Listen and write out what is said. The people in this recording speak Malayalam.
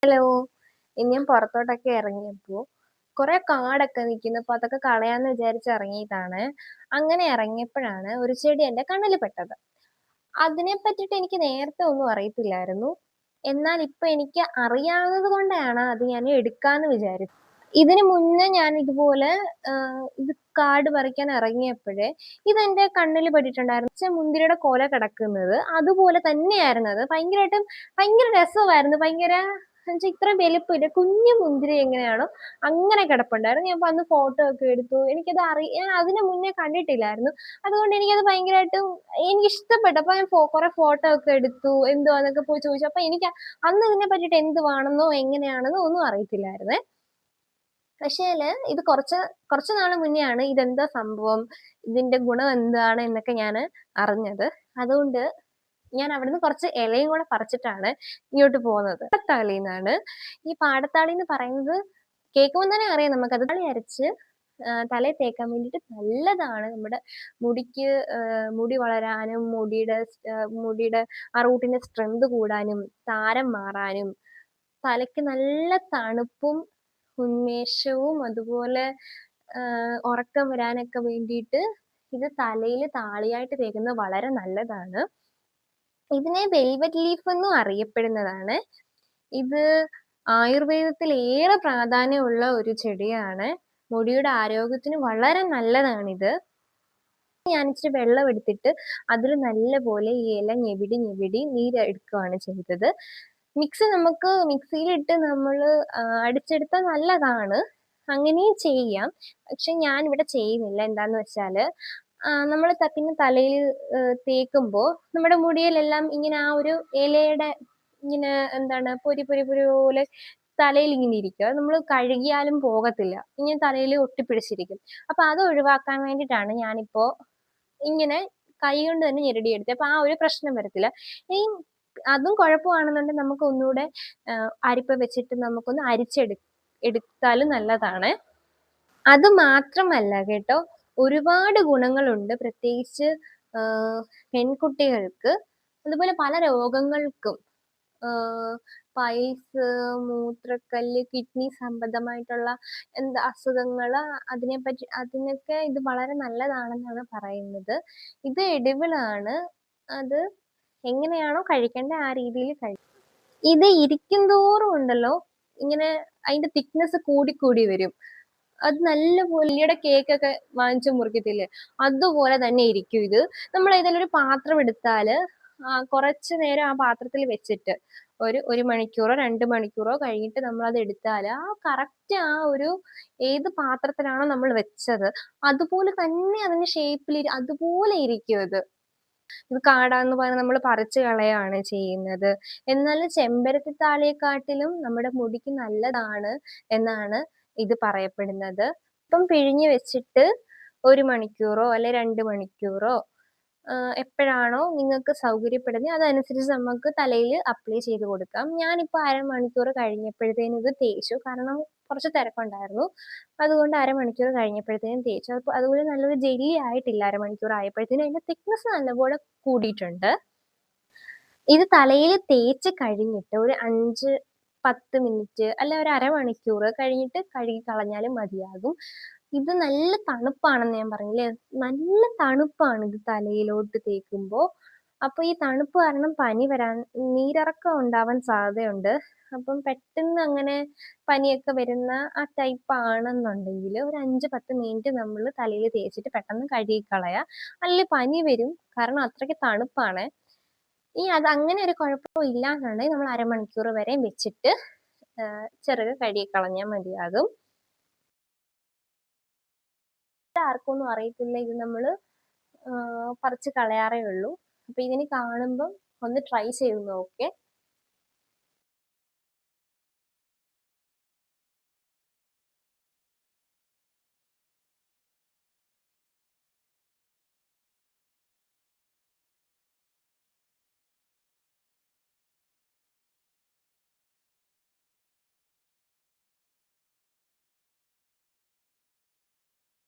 ഹലോ. ഇന്ന് ഞാൻ പുറത്തോട്ടൊക്കെ ഇറങ്ങിയപ്പോ കുറെ കാടൊക്കെ നിൽക്കുന്നു. അതൊക്കെ കളയാന്ന് വിചാരിച്ച് ഇറങ്ങിയതാണ്. അങ്ങനെ ഇറങ്ങിയപ്പോഴാണ് ഒരു ചെടി എന്റെ കണ്ണിൽ പെട്ടത്. അതിനെ പറ്റിയിട്ട് എനിക്ക് നേരത്തെ ഒന്നും അറിയത്തില്ലായിരുന്നു. എന്നാൽ ഇപ്പൊ എനിക്ക് അറിയാവുന്നത് കൊണ്ടാണ് അത് ഞാൻ എടുക്കാന്ന് വിചാരിച്ചത്. ഇതിന് മുന്നേ ഞാൻ ഇതുപോലെ ഇത് കാട് പറിക്കാൻ ഇറങ്ങിയപ്പോഴേ ഇതെന്റെ കണ്ണിൽ പെട്ടിട്ടുണ്ടായിരുന്നു. മുന്തിരിയുടെ കൊല കിടക്കുന്നത് അതുപോലെ തന്നെയായിരുന്നു അത്. ഭയങ്കര രസമായിരുന്നു. എന്നുവെച്ചാ ഇത്രയും വലിപ്പമില്ല. കുഞ്ഞു മുന്തിരി എങ്ങനെയാണോ അങ്ങനെ കിടപ്പുണ്ടായിരുന്നു. ഞാൻ അന്ന് ഫോട്ടോ ഒക്കെ എടുത്തു. ഞാൻ അതിന് മുന്നേ കണ്ടിട്ടില്ലായിരുന്നു. അതുകൊണ്ട് എനിക്ക് ഇഷ്ടപ്പെട്ടു. അപ്പൊ ഞാൻ കുറെ ഫോട്ടോ ഒക്കെ എടുത്തു. എന്തുവാന്നൊക്കെ പോയി ചോദിച്ചു. അപ്പൊ എനിക്ക് അന്ന് ഇതിനെ പറ്റിയിട്ട് എന്തുവാണെന്നോ എങ്ങനെയാണെന്നോ ഒന്നും അറിയത്തില്ലായിരുന്നേ. പക്ഷേല് ഇത് കുറച്ച് നാള് മുന്നെയാണ് ഇതെന്താ സംഭവം, ഇതിന്റെ ഗുണം എന്താണ് എന്നൊക്കെ ഞാന് അറിഞ്ഞത്. അതുകൊണ്ട് ഞാൻ അവിടുന്ന് കുറച്ച് ഇലയും കൂടെ പറിച്ചിട്ടാണ് ഇങ്ങോട്ട് പോകുന്നത്. പാടത്താളിന്നാണ്. ഈ പാടത്താളിന്ന് പറയുന്നത് കേൾക്കുമ്പോൾ തന്നെ അറിയാം നമുക്കത്. തക്കാളി അരച്ച് തലയിൽ തേക്കാൻ വേണ്ടിയിട്ട് നല്ലതാണ്. നമ്മുടെ മുടിക്ക് മുടി വളരാനും മുടിയുടെ ആ റൂട്ടിന്റെ സ്ട്രെങ്ത് കൂടാനും താരൻ മാറാനും തലയ്ക്ക് നല്ല തണുപ്പും ഉന്മേഷവും അതുപോലെ ഉറക്കം വരാനൊക്കെ വേണ്ടിയിട്ട് ഇത് തലയിൽ താളിയായിട്ട് തേക്കുന്നത് വളരെ നല്ലതാണ്. ഇതിനെ വെൽവെറ്റ് ലീഫ് എന്നും അറിയപ്പെടുന്നതാണ്. ഇത് ആയുർവേദത്തിൽ ഏറെ പ്രാധാന്യമുള്ള ഒരു ചെടിയാണ്. മുടിയുടെ ആരോഗ്യത്തിന് വളരെ നല്ലതാണിത്. ഞാൻ ഇച്ചിരി വെള്ളം എടുത്തിട്ട് അതിൽ നല്ലപോലെ ഈ ഇല ഞെവിടി നീരെടുക്കുകയാണ് ചെയ്തത്. നമുക്ക് മിക്സിയിലിട്ട് നമ്മള് അടിച്ചെടുത്താൽ നല്ലതാണ്. അങ്ങനെയും ചെയ്യാം. പക്ഷെ ഞാൻ ഇവിടെ ചെയ്യുന്നില്ല. എന്താന്ന് വെച്ചാല് നമ്മള് പിന്നെ തലയിൽ തേക്കുമ്പോ നമ്മുടെ മുടിയിലെല്ലാം ഇങ്ങനെ ആ ഒരു ഇലയുടെ ഇങ്ങനെ എന്താണ് പൊരി പൊരി പൊരി പോലെ തലയിൽ ഇങ്ങനെ ഇരിക്കും. അത് നമ്മള് കഴുകിയാലും പോകത്തില്ല. ഇങ്ങനെ തലയിൽ ഒട്ടിപ്പിടിച്ചിരിക്കും. അപ്പൊ അത് ഒഴിവാക്കാൻ വേണ്ടിയിട്ടാണ് ഞാനിപ്പോ ഇങ്ങനെ കൈകൊണ്ട് തന്നെ ഞെരടിയെടുത്തത്. അപ്പൊ ആ ഒരു പ്രശ്നം വരത്തില്ല. ഈ അതും കുഴപ്പമാണെന്നുണ്ടെങ്കിൽ നമുക്ക് ഒന്നുകൂടെ അരിപ്പ വെച്ചിട്ട് നമുക്കൊന്ന് എടുത്താലും നല്ലതാണ്. അത് മാത്രമല്ല കേട്ടോ, ഒരുപാട് ഗുണങ്ങളുണ്ട്. പ്രത്യേകിച്ച് പെൺകുട്ടികൾക്ക് അതുപോലെ പല രോഗങ്ങൾക്കും പൈൽസ്, മൂത്രക്കല്ല്, കിഡ്നി സംബന്ധമായിട്ടുള്ള അസുഖങ്ങള് അതിനൊക്കെ ഇത് വളരെ നല്ലതാണെന്നാണ് പറയുന്നത്. ഇത് എഡിബിളാണ്. അത് എങ്ങനെയാണോ കഴിക്കേണ്ട ആ രീതിയിൽ കഴിക്കും. ഇത് ഇരിക്കുന്തോറും ഉണ്ടല്ലോ ഇങ്ങനെ അതിന്റെ തിക്നെസ് കൂടി വരും. അത് നല്ലപോലെ ഈയിടെ കേക്കൊക്കെ വാങ്ങിച്ച് മുറിക്കത്തില്ലേ, അതുപോലെ തന്നെ ഇരിക്കും ഇത്. നമ്മൾ ഏതെങ്കിലും ഒരു പാത്രം എടുത്താല് കുറച്ച് നേരം ആ പാത്രത്തിൽ വെച്ചിട്ട് ഒരു മണിക്കൂറോ 2 മണിക്കൂറോ കഴിഞ്ഞിട്ട് നമ്മളത് എടുത്താല് കറക്റ്റ് ആ ഒരു ഏത് പാത്രത്തിലാണോ നമ്മൾ വെച്ചത് അതുപോലെ തന്നെ അതിന്റെ ഷേപ്പിൽ അതുപോലെ ഇരിക്കും ഇത്. ഇത് കാടാന്ന് പറഞ്ഞ് നമ്മൾ പറിച്ച് കളയാണ് ചെയ്യുന്നത്. എന്നാൽ ചെമ്പരത്തിത്താളിയെക്കാട്ടിലും നമ്മുടെ മുടിക്ക് നല്ലതാണ് എന്നാണ് ഇത് പറയപ്പെടുന്നത്. ഇപ്പം പിഴിഞ്ഞ് വെച്ചിട്ട് 1 മണിക്കൂറോ അല്ലെ 2 മണിക്കൂറോ എപ്പോഴാണോ നിങ്ങൾക്ക് സൗകര്യപ്പെടുന്നത് അതനുസരിച്ച് നമുക്ക് തലയിൽ അപ്ലൈ ചെയ്ത് കൊടുക്കാം. ഞാനിപ്പോൾ അരമണിക്കൂർ കഴിഞ്ഞപ്പോഴത്തേനും ഇത് തേച്ചു. കാരണം കുറച്ച് തിരക്കുണ്ടായിരുന്നു. അതുകൊണ്ട് അരമണിക്കൂർ കഴിഞ്ഞപ്പോഴത്തേനും തേച്ചു. അപ്പോൾ അതുപോലെ നല്ലൊരു ജെല്ലി ആയിട്ടില്ല. അരമണിക്കൂർ ആയപ്പോഴത്തേനും അതിന്റെ തിക്നെസ് നല്ലപോലെ കൂടിയിട്ടുണ്ട്. ഇത് തലയിൽ തേച്ച് കഴിഞ്ഞിട്ട് ഒരു 5-10 മിനിറ്റ് അല്ല ഒരു അരമണിക്കൂർ കഴിഞ്ഞിട്ട് കഴുകി കളഞ്ഞാലും മതിയാകും. ഇത് നല്ല തണുപ്പാണെന്ന് ഞാൻ പറഞ്ഞില്ലേ, നല്ല തണുപ്പാണ് ഇത് തലയിലോട്ട് തേക്കുമ്പോ. അപ്പൊ ഈ തണുപ്പ് കാരണം പനി വരാൻ, നീരിറക്കം ഉണ്ടാവാൻ സാധ്യതയുണ്ട്. അപ്പം പെട്ടെന്ന് അങ്ങനെ പനിയൊക്കെ വരുന്ന ആ ടൈപ്പ് ആണെന്നുണ്ടെങ്കിൽ ഒരു 5-10 മിനിറ്റ് നമ്മൾ തലയിൽ തേച്ചിട്ട് പെട്ടെന്ന് കഴുകി കളയാ. അല്ലെങ്കിൽ പനി വരും, കാരണം അത്രയ്ക്ക് തണുപ്പാണ്. അത് അങ്ങനെ ഒരു കുഴപ്പവും ഇല്ലാന്നുണ്ടെങ്കിൽ നമ്മൾ അരമണിക്കൂർ വരെയും വെച്ചിട്ട് ചെറുകെ കഴുകി കളഞ്ഞാൽ മതിയാകും. ആർക്കൊന്നും അറിയത്തില്ല, ഇത് നമ്മള് പറിച്ച് കളയാറേ ഉള്ളൂ. അപ്പൊ ഇതിന് കാണുമ്പം ഒന്ന് ട്രൈ ചെയ്ത് നോക്കേ.